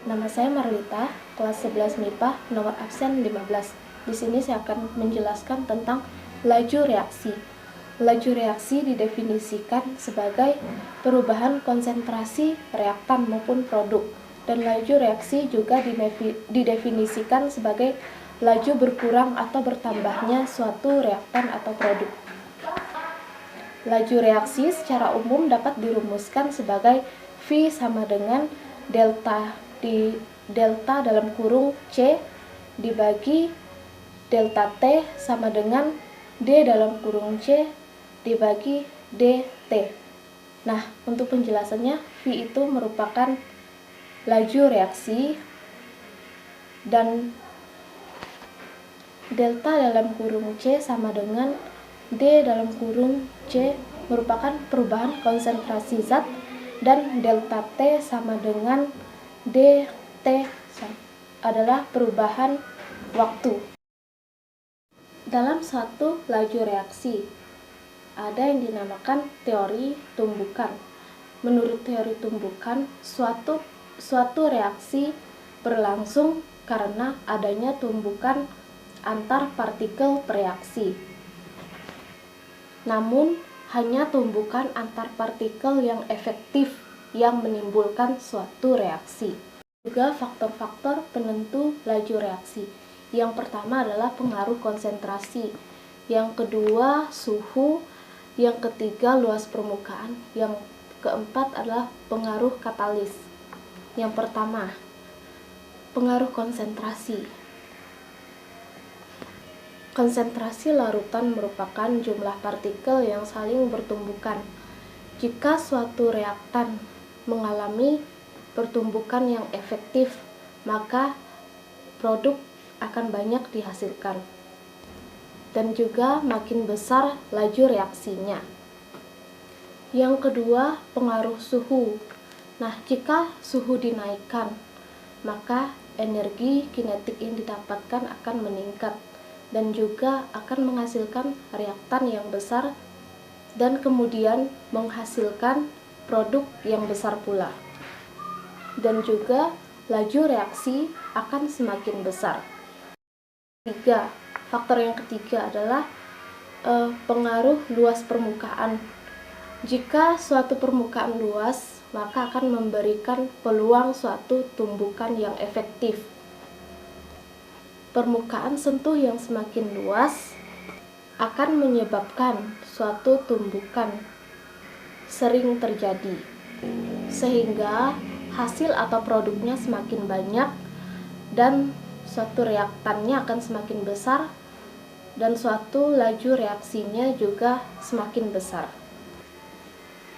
Nama saya Marlita, kelas 11 MIPA, nomor absen 15. Di sini saya akan menjelaskan tentang laju reaksi. Laju reaksi didefinisikan sebagai perubahan konsentrasi reaktan maupun produk. Dan laju reaksi juga didefinisikan sebagai laju berkurang atau bertambahnya suatu reaktan atau produk. Laju reaksi secara umum dapat dirumuskan sebagai V sama dengan delta dalam kurung C dibagi delta T sama dengan D dalam kurung C dibagi DT. Nah, untuk penjelasannya, V itu merupakan laju reaksi dan delta dalam kurung C sama dengan D dalam kurung C merupakan perubahan konsentrasi zat, dan delta T sama dengan DT adalah perubahan waktu. Dalam suatu laju reaksi, ada yang dinamakan teori tumbukan. Menurut teori tumbukan, suatu reaksi berlangsung karena adanya tumbukan antar partikel bereaksi. Namun, hanya tumbukan antar partikel yang efektif yang menimbulkan suatu reaksi. Juga faktor-faktor penentu laju reaksi. Yang pertama adalah pengaruh konsentrasi, yang kedua suhu, yang ketiga luas permukaan, yang keempat adalah pengaruh katalis. Yang pertama, pengaruh konsentrasi. Konsentrasi larutan merupakan jumlah partikel yang saling bertumbukan. Jika suatu reaktan mengalami pertumbukan yang efektif, maka produk akan banyak dihasilkan. Dan juga makin besar laju reaksinya. Yang kedua, pengaruh suhu. Nah, jika suhu dinaikkan, maka energi kinetik yang didapatkan akan meningkat dan juga akan menghasilkan reaktan yang besar dan kemudian menghasilkan produk yang besar pula. Dan juga laju reaksi akan semakin besar. Faktor yang ketiga adalah pengaruh luas permukaan. Jika suatu permukaan luas, maka akan memberikan peluang suatu tumbukan yang efektif. Permukaan sentuh yang semakin luas akan menyebabkan suatu tumbukan sering terjadi, sehingga hasil atau produknya semakin banyak dan suatu reaktannya akan semakin besar dan suatu laju reaksinya juga semakin besar.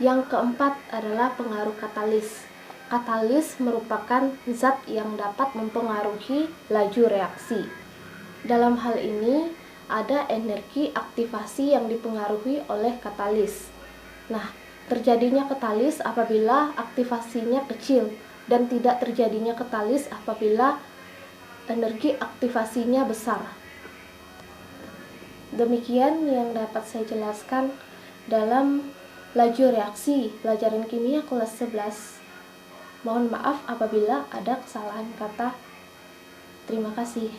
Yang keempat adalah pengaruh katalis. Katalis merupakan zat yang dapat mempengaruhi laju reaksi. Dalam hal ini, ada energi aktivasi yang dipengaruhi oleh katalis. Nah, terjadinya katalis apabila aktivasinya kecil dan tidak terjadinya katalis apabila energi aktivasinya besar. Demikian yang dapat saya jelaskan dalam laju reaksi pelajaran kimia kelas 11. Mohon maaf apabila ada kesalahan kata. Terima kasih.